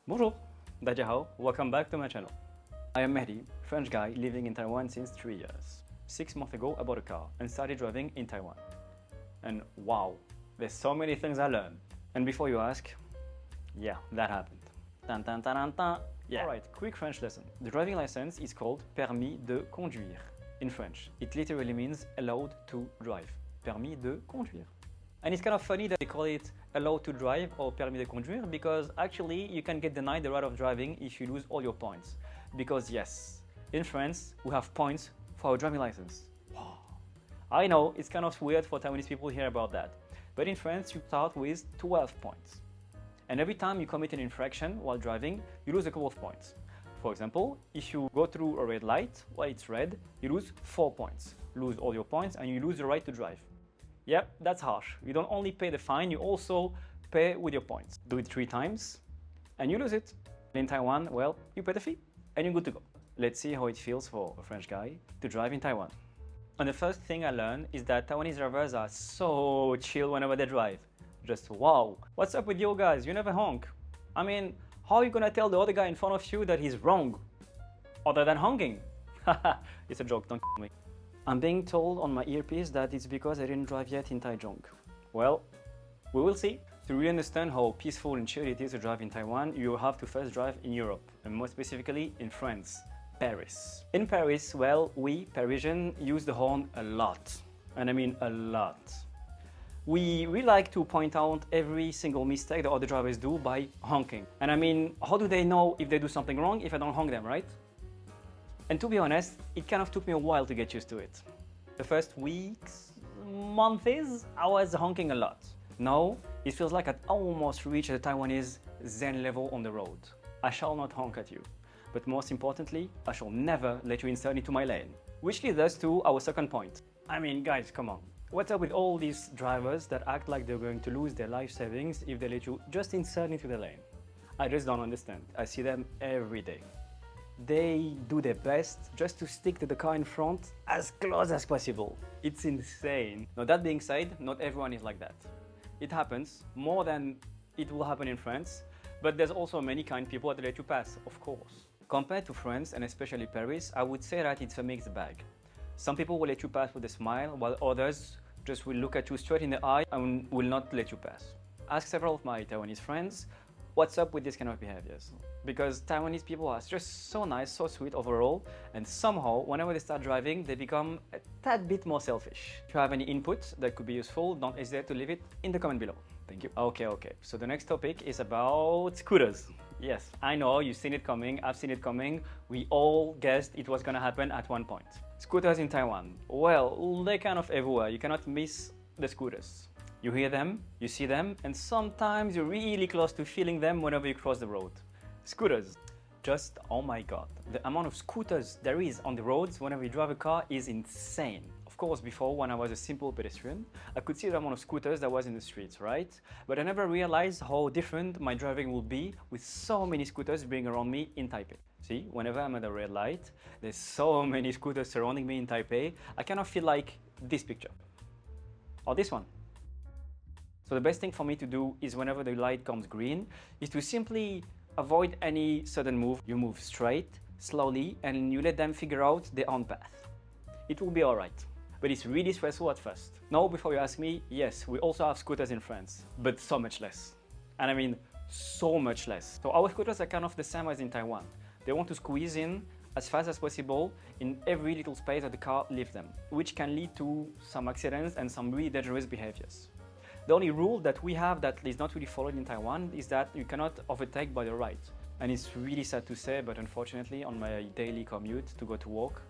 Bonjour, 大家好, welcome back to my channel. I am Mehdi, French guy living in Taiwan since 3 years. 6 months ago I bought a car and started driving in Taiwan. And wow, there's so many things I learned. And before you ask, yeah, that happened. Tan, tan, tan, tan, tan. Yeah. Alright, quick French lesson. The driving license is called permis de conduire in French. It literally means allowed to drive. Permis de conduire. And it's kind of funny that they call it allowed to drive or permis de conduire because actually you can get denied the right of driving if you lose all your points. Because yes, in France we have points for our driving license. Wow. I know it's kind of weird for Taiwanese people to hear about that, but in France you start with 12 points. And every time you commit an infraction while driving, you lose a couple of points. For example, if you go through a red light while it's red, you lose 4 points. Lose all your points and you lose the right to drive. Yep, that's harsh. You don't only pay the fine, you also pay with your points. Do it 3 times and you lose it. In Taiwan, well, you pay the fee and you're good to go. Let's see how it feels for a French guy to drive in Taiwan. And the first thing I learned is that Taiwanese drivers are so chill whenever they drive. Just wow. What's up with you guys? You never honk. I mean, how are you gonna tell the other guy in front of you that he's wrong? Other than honking? Haha, it's a joke, don't me. I'm being told on my earpiece that it's because I didn't drive yet in Taichung. Well, we will see. To really understand how peaceful and chill it is to drive in Taiwan, you have to first drive in Europe, and more specifically in France, Paris. In Paris, well, we Parisians use the horn a lot. And I mean a lot. We like to point out every single mistake that other drivers do by honking. And I mean, how do they know if they do something wrong if I don't honk them, right? And to be honest, it kind of took me a while to get used to it. The first weeks, months, I was honking a lot. Now, it feels like I almost reached the Taiwanese zen level on the road. I shall not honk at you. But most importantly, I shall never let you insert into my lane. Which leads us to our second point. I mean, guys, come on. What's up with all these drivers that act like they're going to lose their life savings if they let you just insert into the lane? I just don't understand. I see them every day. They do their best just to stick to the car in front as close as possible. It's insane. Now that being said, not everyone is like that. It happens more than it will happen in France, but there's also many kind people that let you pass, of course. Compared to France and especially Paris, I would say that it's a mixed bag. Some people will let you pass with a smile, while others just will look at you straight in the eye and will not let you pass. Ask several of my Taiwanese friends, what's up with this kind of behaviors? Because Taiwanese people are just so nice, so sweet overall, and somehow, whenever they start driving, they become a tad bit more selfish. If you have any input that could be useful, don't hesitate to leave it in the comment below. Thank you. Okay. So the next topic is about scooters. Yes, I know, you've seen it coming, I've seen it coming. We all guessed it was gonna happen at one point. Scooters in Taiwan. Well, they're kind of everywhere. You cannot miss the scooters. You hear them, you see them, and sometimes you're really close to feeling them whenever you cross the road. Scooters. Just, oh my god, the amount of scooters there is on the roads whenever you drive a car is insane. Of course, before, when I was a simple pedestrian, I could see the amount of scooters that was in the streets, right? But I never realized how different my driving would be with so many scooters being around me in Taipei. See, whenever I'm at a red light, there's so many scooters surrounding me in Taipei, I kind of feel like this picture. Or this one. So the best thing for me to do is whenever the light comes green, is to simply avoid any sudden move. You move straight, slowly, and you let them figure out their own path. It will be alright. But it's really stressful at first. Now, before you ask me, yes, we also have scooters in France, but so much less. And I mean, so much less. So our scooters are kind of the same as in Taiwan. They want to squeeze in as fast as possible in every little space that the car leaves them, which can lead to some accidents and some really dangerous behaviors. The only rule that we have that is not really followed in Taiwan is that you cannot overtake by the right. And it's really sad to say, but unfortunately on my daily commute to go to work,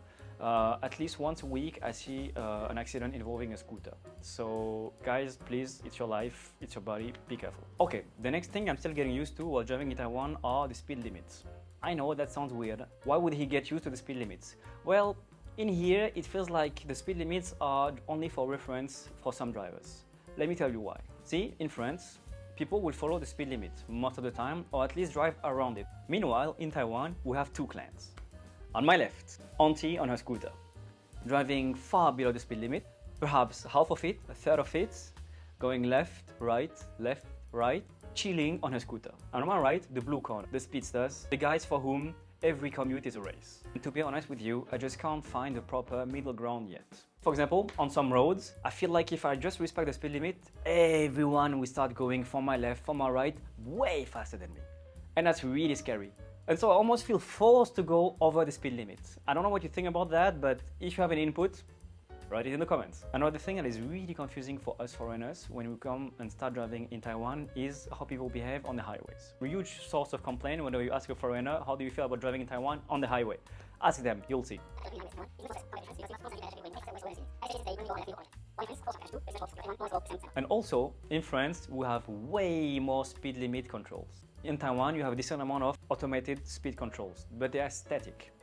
at least once a week I see an accident involving a scooter. So guys, please, it's your life, it's your body, be careful. Okay, the next thing I'm still getting used to while driving in Taiwan are the speed limits. I know that sounds weird. Why would he get used to the speed limits? Well, in here it feels like the speed limits are only for reference for some drivers. Let me tell you why. See, in France, people will follow the speed limit most of the time, or at least drive around it. Meanwhile, in Taiwan, we have 2 clans. On my left, Auntie on her scooter, driving far below the speed limit, perhaps half of it, a third of it, going left, right, chilling on a scooter. And on my right, the blue corner, the speedsters, the guys for whom every commute is a race. And to be honest with you, I just can't find the proper middle ground yet. For example, on some roads, I feel like if I just respect the speed limit, everyone will start going from my left, from my right, way faster than me. And that's really scary. And so I almost feel forced to go over the speed limit. I don't know what you think about that, but if you have any input, write it in the comments. Another thing that is really confusing for us foreigners when we come and start driving in Taiwan is how people behave on the highways. A huge source of complaint whenever you ask a foreigner, how do you feel about driving in Taiwan on the highway? Ask them, you'll see. And also, in France, we have way more speed limit controls. In Taiwan, you have a decent amount of automated speed controls, but they are static.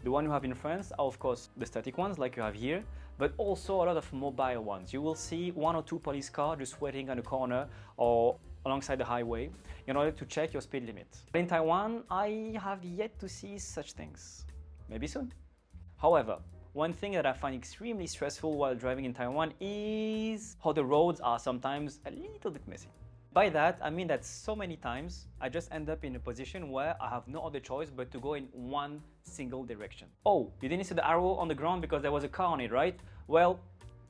The one you have in France are of course the static ones like you have here, but also a lot of mobile ones. You will see 1 or 2 police cars just waiting on a corner or alongside the highway in order to check your speed limit. In Taiwan, I have yet to see such things. Maybe soon. However, one thing that I find extremely stressful while driving in Taiwan is how the roads are sometimes a little bit messy. By that, I mean that so many times I just end up in a position where I have no other choice but to go in one single direction. Oh, you didn't see the arrow on the ground because there was a car on it, right? Well,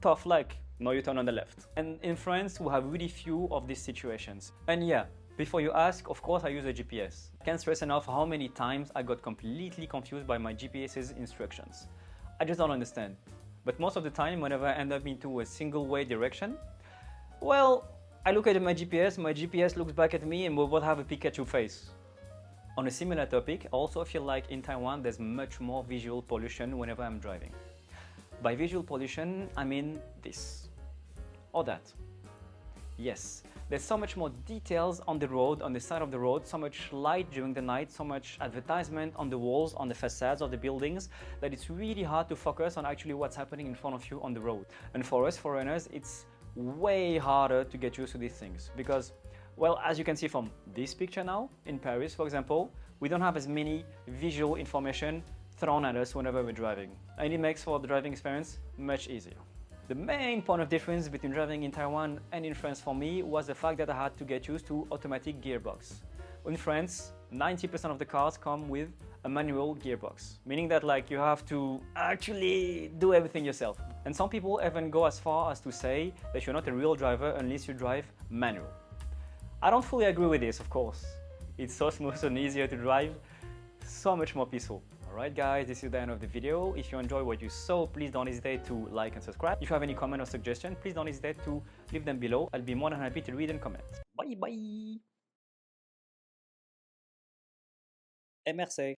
tough luck. Now you turn on the left. And in France, we have really few of these situations. And yeah, before you ask, of course I use a GPS. I can't stress enough how many times I got completely confused by my GPS's instructions. I just don't understand. But most of the time, whenever I end up into a single way direction, well, I look at my GPS looks back at me, and we both have a Pikachu face. On a similar topic, I also feel like in Taiwan there's much more visual pollution whenever I'm driving. By visual pollution, I mean this or that. Yes, there's so much more details on the road, on the side of the road, so much light during the night, so much advertisement on the walls, on the facades of the buildings, that it's really hard to focus on actually what's happening in front of you on the road. And for us foreigners, it's way harder to get used to these things because, well, as you can see from this picture now, in Paris, for example, we don't have as many visual information thrown at us whenever we're driving, and it makes for the driving experience much easier. The main point of difference between driving in Taiwan and in France for me was the fact that I had to get used to automatic gearbox. In France, 90% of the cars come with a manual gearbox, meaning that like you have to actually do everything yourself. And some people even go as far as to say that you're not a real driver unless you drive manual. I don't fully agree with this, of course. It's so smooth and easier to drive, so much more peaceful. Alright guys, this is the end of the video. If you enjoyed what you saw, please don't hesitate to like and subscribe. If you have any comment or suggestion, please don't hesitate to leave them below. I'll be more than happy to read and comment. Bye bye! Et merci!